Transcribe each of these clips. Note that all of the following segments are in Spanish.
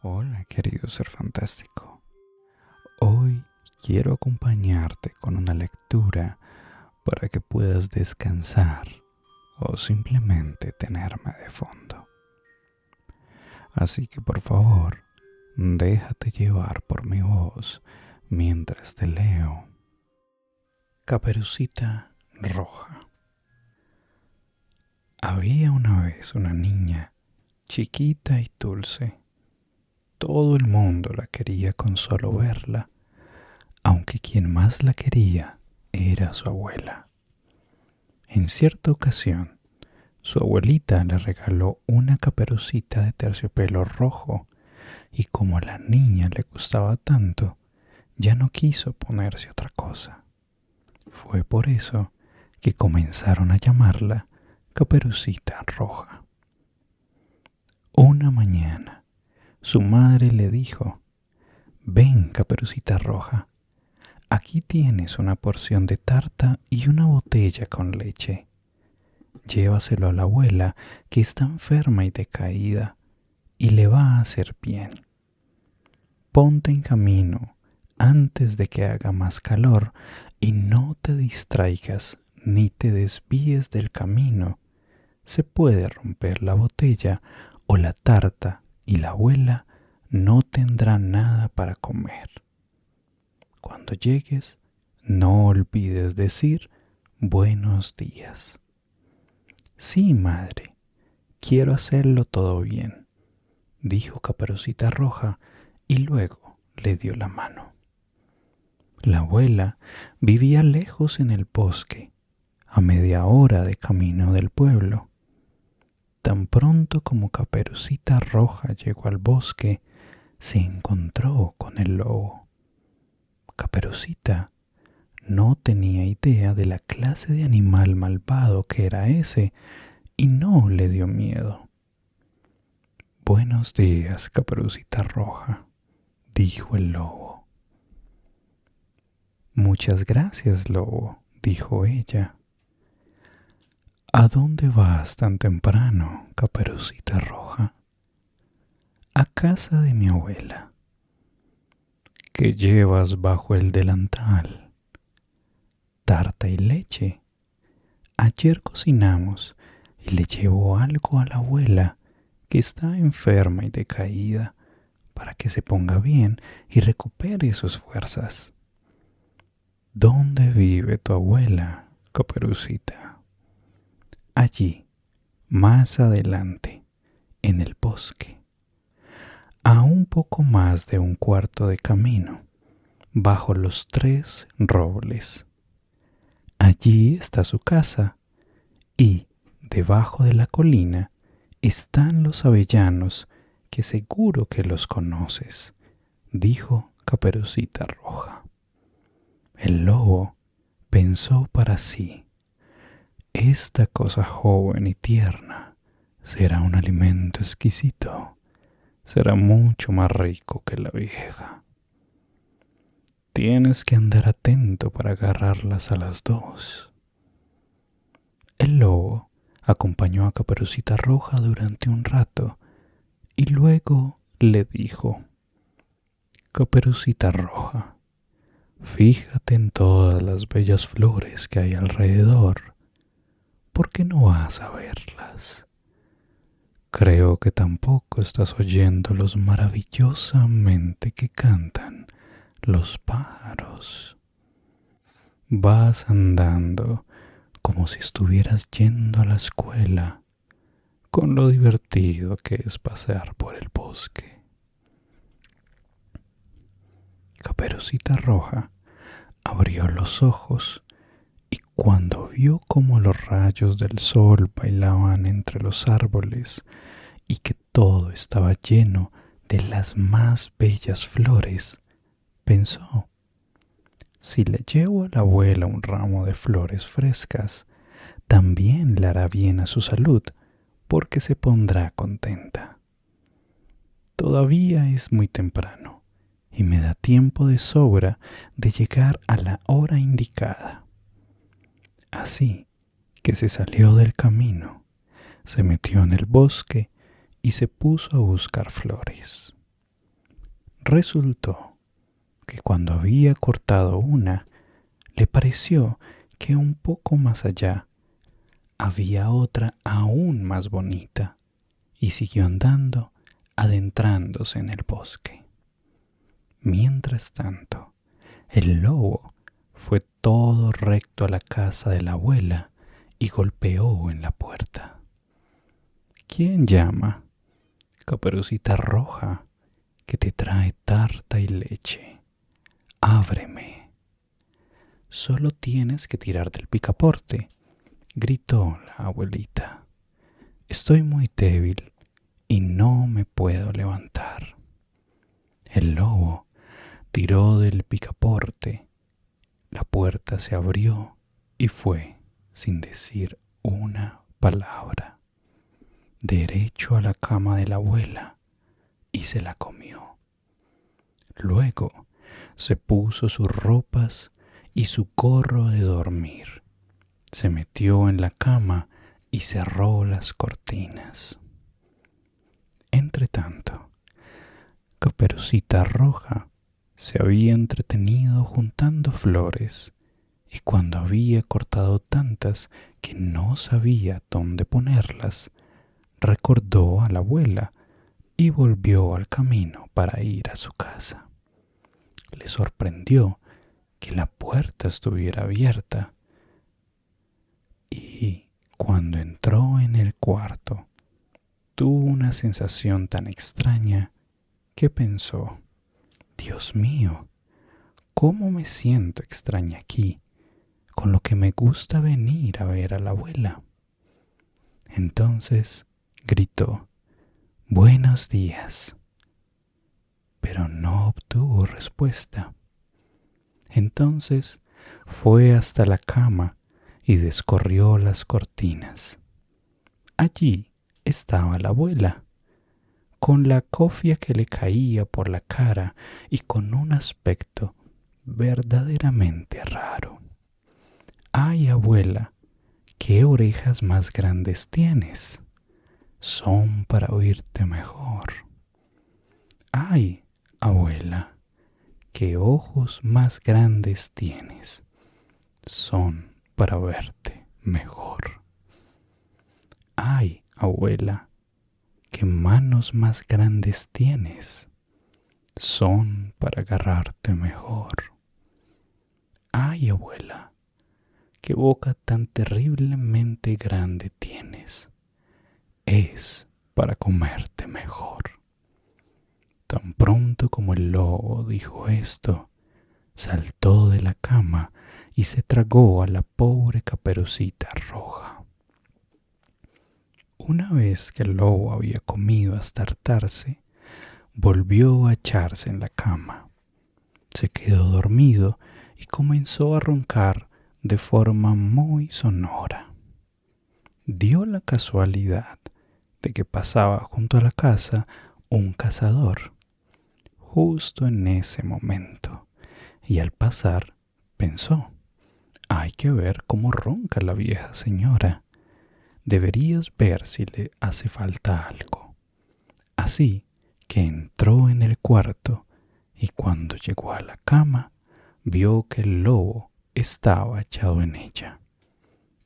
Hola, querido ser fantástico. Hoy quiero acompañarte con una lectura para que puedas descansar o simplemente tenerme de fondo. Así que por favor, déjate llevar por mi voz mientras te leo. Caperucita Roja. Había una vez una niña chiquita y dulce. Todo el mundo la quería con solo verla, aunque quien más la quería era su abuela. En cierta ocasión, su abuelita le regaló una caperucita de terciopelo rojo y como a la niña le gustaba tanto, ya no quiso ponerse otra cosa. Fue por eso que comenzaron a llamarla Caperucita Roja. Una mañana, su madre le dijo: «Ven, Caperucita Roja, aquí tienes una porción de tarta y una botella con leche. Llévaselo a la abuela, que está enferma y decaída, y le va a hacer bien. Ponte en camino antes de que haga más calor y no te distraigas ni te desvíes del camino. Se puede romper la botella o la tarta y la abuela no tendrá nada para comer. Cuando llegues, no olvides decir buenos días». «Sí, madre, quiero hacerlo todo bien», dijo Caperucita Roja y luego le dio la mano. La abuela vivía lejos en el bosque, a media hora de camino del pueblo. Tan pronto como Caperucita Roja llegó al bosque, se encontró con el lobo. Caperucita no tenía idea de la clase de animal malvado que era ese y no le dio miedo. «Buenos días, Caperucita Roja», dijo el lobo. «Muchas gracias, lobo», dijo ella. «¿A dónde vas tan temprano, Caperucita Roja?» «A casa de mi abuela». «¿Qué llevas bajo el delantal?» «Tarta y leche. Ayer cocinamos y le llevo algo a la abuela, que está enferma y decaída, para que se ponga bien y recupere sus fuerzas». «¿Dónde vive tu abuela, Caperucita?» «Allí, más adelante, en el bosque, a un poco más de un cuarto de camino, bajo los 3 robles. Allí está su casa y, debajo de la colina, están los avellanos, que seguro que los conoces», dijo Caperucita Roja. El lobo pensó para sí: «Esta cosa joven y tierna será un alimento exquisito, será mucho más rico que la vieja. Tienes que andar atento para agarrarlas a las 2». El lobo acompañó a Caperucita Roja durante un rato y luego le dijo: «Caperucita Roja, fíjate en todas las bellas flores que hay alrededor. ¿Por qué no vas a verlas? Creo que tampoco estás oyendo los maravillosamente que cantan los pájaros. Vas andando como si estuvieras yendo a la escuela, con lo divertido que es pasear por el bosque». Caperucita Roja abrió los ojos y cuando vio cómo los rayos del sol bailaban entre los árboles y que todo estaba lleno de las más bellas flores, pensó: «Si le llevo a la abuela un ramo de flores frescas, también le hará bien a su salud, porque se pondrá contenta. Todavía es muy temprano y me da tiempo de sobra de llegar a la hora indicada». Así que se salió del camino, se metió en el bosque y se puso a buscar flores. Resultó que cuando había cortado una, le pareció que un poco más allá había otra aún más bonita y siguió andando, adentrándose en el bosque. Mientras tanto, el lobo fue todo recto a la casa de la abuela y golpeó en la puerta. ¿Quién llama? Caperucita Roja, que te trae tarta y leche. Ábreme. Solo tienes que tirar del picaporte, gritó la abuelita. Estoy muy débil y no me puedo levantar. El lobo tiró del picaporte, la puerta se abrió y fue, sin decir una palabra, derecho a la cama de la abuela y se la comió. Luego se puso sus ropas y su gorro de dormir, se metió en la cama y cerró las cortinas. Entretanto, Caperucita Roja se había entretenido juntando flores y cuando había cortado tantas que no sabía dónde ponerlas, recordó a la abuela y volvió al camino para ir a su casa. Le sorprendió que la puerta estuviera abierta y cuando entró en el cuarto tuvo una sensación tan extraña que pensó: Dios mío, ¿cómo me siento extraña aquí, con lo que me gusta venir a ver a la abuela? Entonces gritó: Buenos días, pero no obtuvo respuesta. Entonces fue hasta la cama y descorrió las cortinas. Allí estaba la abuela, con la cofia que le caía por la cara y con un aspecto verdaderamente raro. ¡Ay, abuela! ¿Qué orejas más grandes tienes? Son para oírte mejor. ¡Ay, abuela! ¿Qué ojos más grandes tienes? Son para verte mejor. ¡Ay, abuela! ¿Qué manos más grandes tienes? Son para agarrarte mejor. ¡Ay, abuela! ¿Qué boca tan terriblemente grande tienes? Es para comerte mejor. Tan pronto como el lobo dijo esto, saltó de la cama y se tragó a la pobre Caperucita Roja. Una vez que el lobo había comido hasta hartarse, volvió a echarse en la cama. Se quedó dormido y comenzó a roncar de forma muy sonora. Dio la casualidad de que pasaba junto a la casa un cazador, justo en ese momento, y al pasar pensó: hay que ver cómo ronca la vieja señora. Deberías ver si le hace falta algo. Así que entró en el cuarto y cuando llegó a la cama, vio que el lobo estaba echado en ella.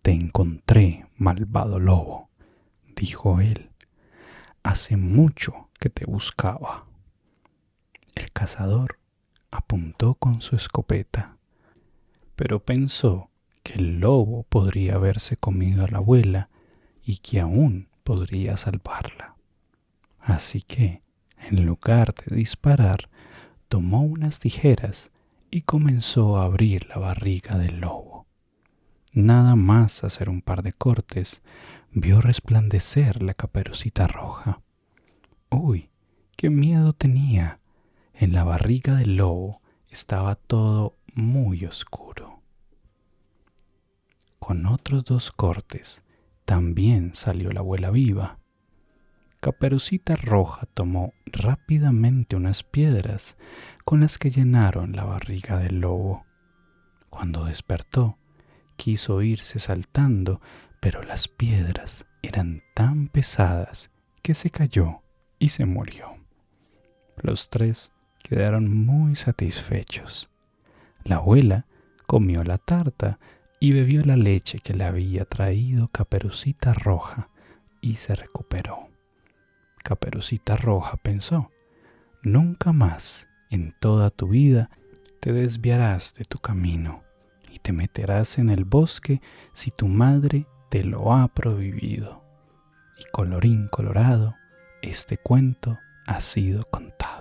Te encontré, malvado lobo, dijo él. Hace mucho que te buscaba. El cazador apuntó con su escopeta, pero pensó que el lobo podría haberse comido a la abuela y que aún podría salvarla. Así que, en lugar de disparar, tomó unas tijeras y comenzó a abrir la barriga del lobo. Nada más hacer un par de cortes, vio resplandecer la Caperucita Roja. ¡Uy! ¡Qué miedo tenía! En la barriga del lobo estaba todo muy oscuro. Con otros 2 cortes, también salió la abuela viva. Caperucita Roja tomó rápidamente unas piedras con las que llenaron la barriga del lobo. Cuando despertó, quiso irse saltando, pero las piedras eran tan pesadas que se cayó y se murió. Los 3 Quedaron muy satisfechos. La abuela comió la tarta y bebió la leche que le había traído Caperucita Roja y se recuperó. Caperucita Roja pensó: nunca más en toda tu vida te desviarás de tu camino y te meterás en el bosque si tu madre te lo ha prohibido. Y colorín colorado, este cuento ha sido contado.